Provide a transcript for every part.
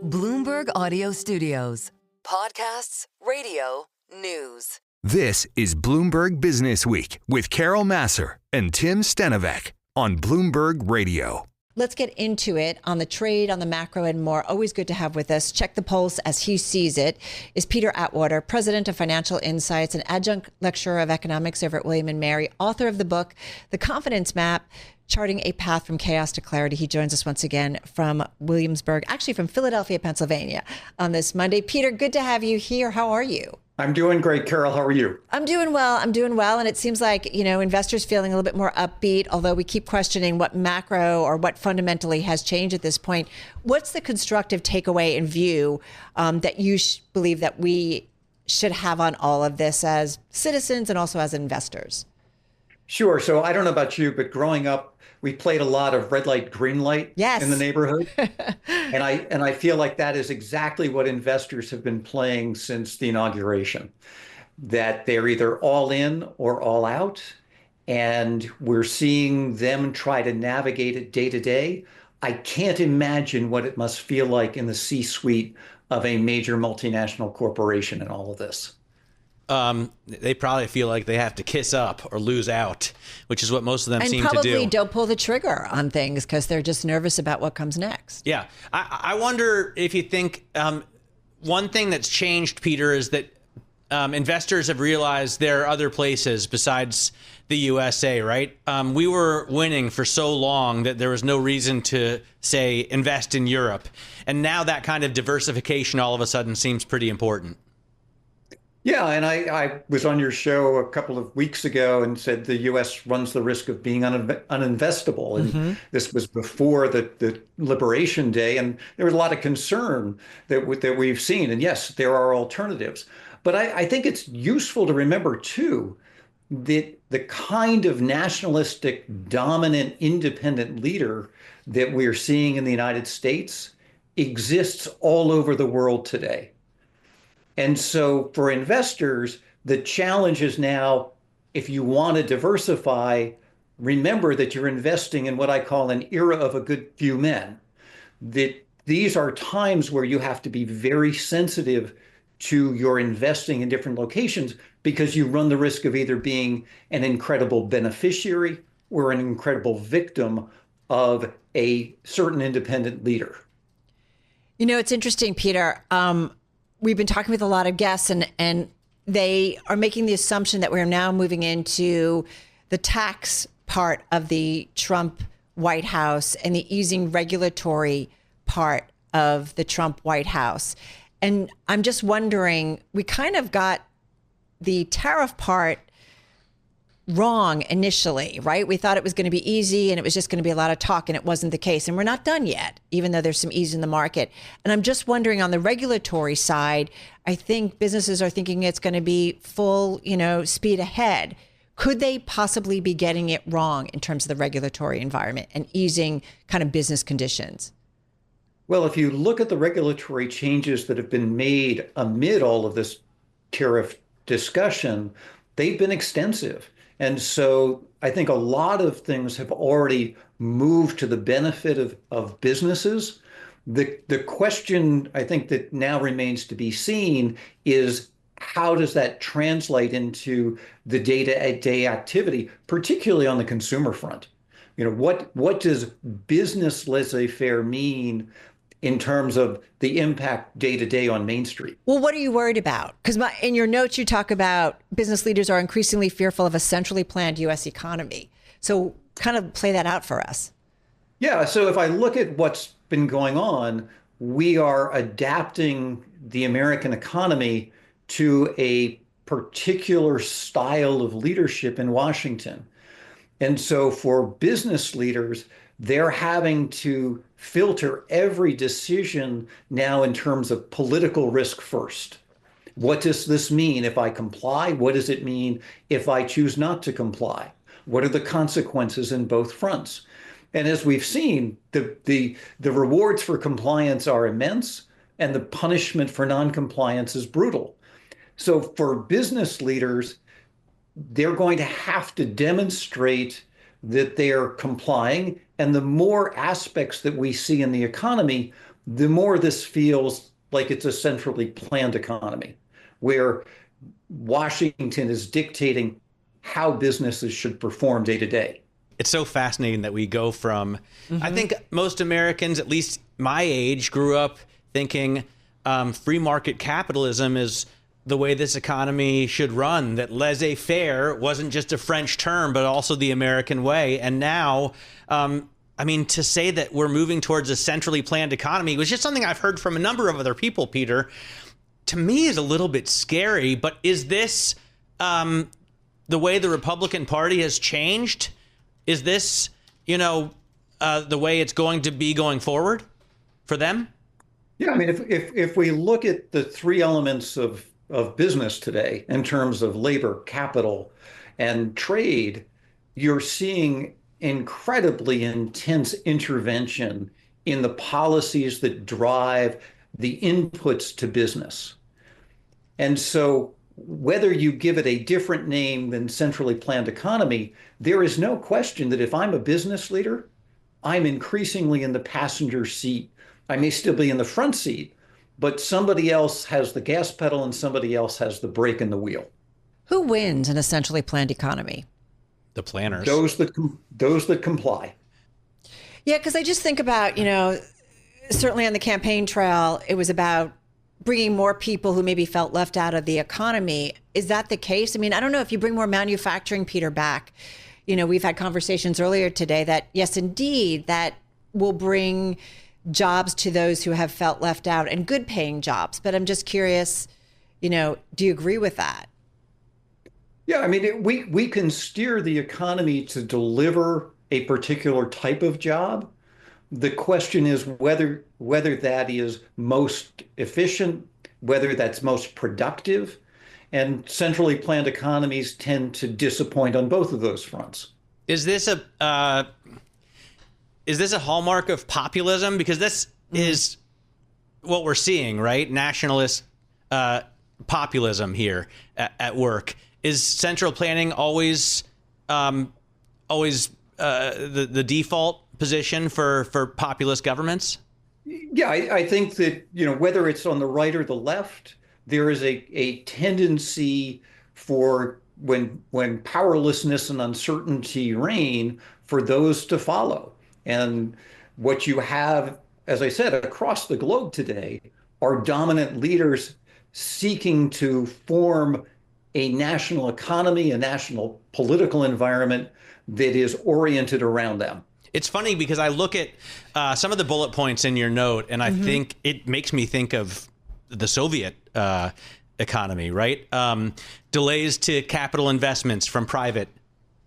Bloomberg Audio Studios. Podcasts, radio, news. This is Bloomberg Businessweek with Carol Massar and Tim Stenovec on Bloomberg Radio. Let's get into it on the trade, on the macro, and more. Always good to have with us. Check the pulse as he sees it. Is Peter Atwater, president of Financial Insyghts and adjunct lecturer of economics over at William & Mary, author of the book, The Confidence Map, Charting a Path from Chaos to Clarity. He joins us once again from Williamsburg, actually from Philadelphia, Pennsylvania, on this Monday. Peter, good to have you here. How are you? I'm doing great, Carol. How are you? I'm doing well. And it seems like, investors feeling a little bit more upbeat, although we keep questioning what macro or what fundamentally has changed at this point. What's the constructive takeaway and view that you believe that we should have on all of this as citizens and also as investors? Sure. So I don't know about you, but growing up, we played a lot of red light, green light in the neighborhood. and I feel like that is exactly what investors have been playing since the inauguration, that they're either all in or all out. And we're seeing them try to navigate it day to day. I can't imagine what it must feel like in the C-suite of a major multinational corporation in all of this. They probably feel like they have to kiss up or lose out, which is what most of them seem to do. And probably don't pull the trigger on things because they're just nervous about what comes next. Yeah. I wonder if you think one thing that's changed, Peter, is that investors have realized there are other places besides the USA, right? We were winning for so long that there was no reason to, say, invest in Europe. And now that kind of diversification all of a sudden seems pretty important. Yeah, and I was on your show a couple of weeks ago and said the U.S. runs the risk of being uninvestable. And this was before the Liberation Day. And there was a lot of concern that we've seen. And yes, there are alternatives. But I think it's useful to remember, too, that the kind of nationalistic, dominant, independent leader that we're seeing in the United States exists all over the world today. And so for investors, the challenge is now, if you want to diversify, remember that you're investing in what I call an era of a good few men. That these are times where you have to be very sensitive to your investing in different locations because you run the risk of either being an incredible beneficiary or an incredible victim of a certain independent leader. It's interesting, Peter. We've been talking with a lot of guests and they are making the assumption that we're now moving into the tax part of the Trump White House and the easing regulatory part of the Trump White House. And I'm just wondering, we kind of got the tariff part wrong initially, right? We thought it was going to be easy and it was just going to be a lot of talk, and it wasn't the case. And we're not done yet, even though there's some ease in the market. And I'm just wondering on the regulatory side, I think businesses are thinking it's going to be full, speed ahead. Could they possibly be getting it wrong in terms of the regulatory environment and easing kind of business conditions? Well, if you look at the regulatory changes that have been made amid all of this tariff discussion, they've been extensive. And so I think a lot of things have already moved to the benefit of businesses. The question I think that now remains to be seen is how does that translate into the day-to-day activity, particularly on the consumer front? What does business laissez-faire mean in terms of the impact day to day on Main Street? Well, what are you worried about? Because in your notes, you talk about business leaders are increasingly fearful of a centrally planned U.S. economy. So kind of play that out for us. Yeah. So if I look at what's been going on, we are adapting the American economy to a particular style of leadership in Washington. And so for business leaders, they're having to filter every decision now in terms of political risk first. What does this mean if I comply? What does it mean if I choose not to comply? What are the consequences in both fronts? And as we've seen, the rewards for compliance are immense and the punishment for noncompliance is brutal. So for business leaders, they're going to have to demonstrate that they're complying. And the more aspects that we see in the economy, the more this feels like it's a centrally planned economy, where Washington is dictating how businesses should perform day to day. It's so fascinating that we go from, I think most Americans, at least my age, grew up thinking free market capitalism is the way this economy should run, that laissez-faire wasn't just a French term, but also the American way. And now, I mean, to say that we're moving towards a centrally planned economy was just something I've heard from a number of other people, Peter. To me is a little bit scary, but is this the way the Republican Party has changed? Is this, the way it's going to be going forward for them? Yeah, I mean, if we look at the three elements of business today in terms of labor, capital, and trade, you're seeing incredibly intense intervention in the policies that drive the inputs to business. And so whether you give it a different name than centrally planned economy, there is no question that if I'm a business leader, I'm increasingly in the passenger seat. I may still be in the front seat, but somebody else has the gas pedal and somebody else has the brake and the wheel. Who wins in a centrally planned economy? The planners. Those that comply. Yeah, because I just think about, certainly on the campaign trail, it was about bringing more people who maybe felt left out of the economy. Is that the case? I mean, I don't know if you bring more manufacturing, Peter, back. We've had conversations earlier today that, yes, indeed, that will bring jobs to those who have felt left out and good paying jobs. But I'm just curious, do you agree with that? Yeah, I mean, we can steer the economy to deliver a particular type of job. The question is whether that is most efficient, whether that's most productive, and centrally planned economies tend to disappoint on both of those fronts. Is this a hallmark of populism? Because this is what we're seeing, right? Nationalist populism here at work. Is central planning always the default position for populist governments? Yeah, I think that, whether it's on the right or the left, there is a tendency for when powerlessness and uncertainty reign for those to follow. And what you have, as I said, across the globe today are dominant leaders seeking to form a national economy, a national political environment that is oriented around them. It's funny because I look at some of the bullet points in your note, and I think it makes me think of the Soviet economy, right? Delays to capital investments from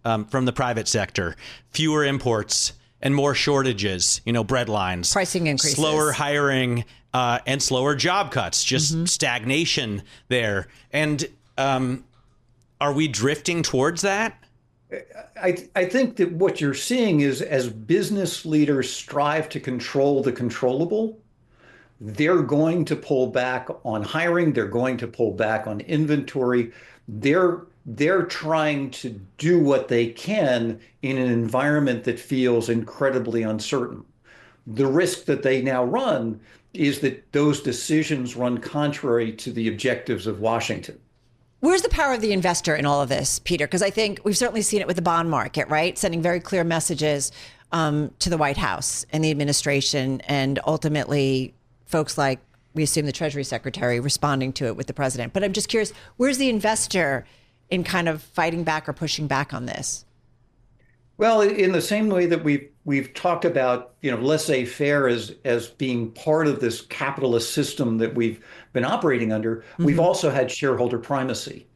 the private sector, fewer imports and more shortages, bread lines, pricing increases, slower hiring, and slower job cuts, just stagnation there. And are we drifting towards that? I think that what you're seeing is as business leaders strive to control the controllable, they're going to pull back on hiring. They're going to pull back on inventory. They're trying to do what they can in an environment that feels incredibly uncertain. The risk that they now run is that those decisions run contrary to the objectives of Washington. Where's the power of the investor in all of this, Peter? Because I think we've certainly seen it with the bond market, right? Sending very clear messages to the White House and the administration, and ultimately folks like, we assume, the Treasury Secretary responding to it with the president. But I'm just curious, where's the investor in kind of fighting back or pushing back on this? Well, in the same way that we've talked about, laissez-faire as being part of this capitalist system that we've been operating under, we've also had shareholder primacy.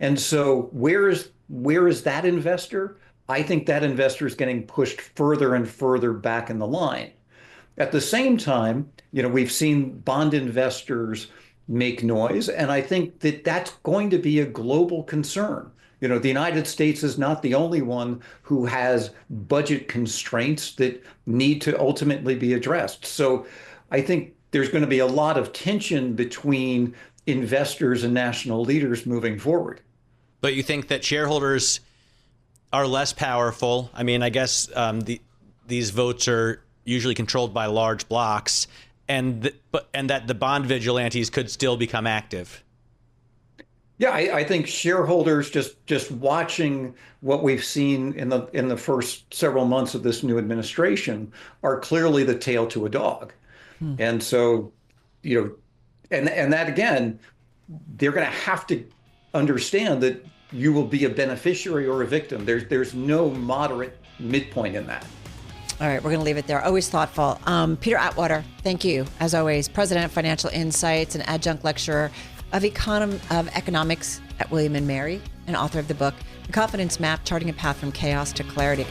And so where is that investor? I think that investor is getting pushed further and further back in the line. At the same time, we've seen bond investors make noise, and I think that that's going to be a global concern. The United States is not the only one who has budget constraints that need to ultimately be addressed. So I think there's going to be a lot of tension between investors and national leaders moving forward. But you think that shareholders are less powerful? I mean, I guess these votes are usually controlled by large blocks. and that the bond vigilantes could still become active. Yeah, I think shareholders just watching what we've seen in the first several months of this new administration are clearly the tail to a dog. And so, and that again, they're going to have to understand that you will be a beneficiary or a victim. There's no moderate midpoint in that. All right, we're going to leave it there. Always thoughtful. Peter Atwater, thank you, as always. President of Financial Insyghts and adjunct lecturer of economics at William & Mary, and author of the book, The Confidence Map, Charting a Path from Chaos to Clarity.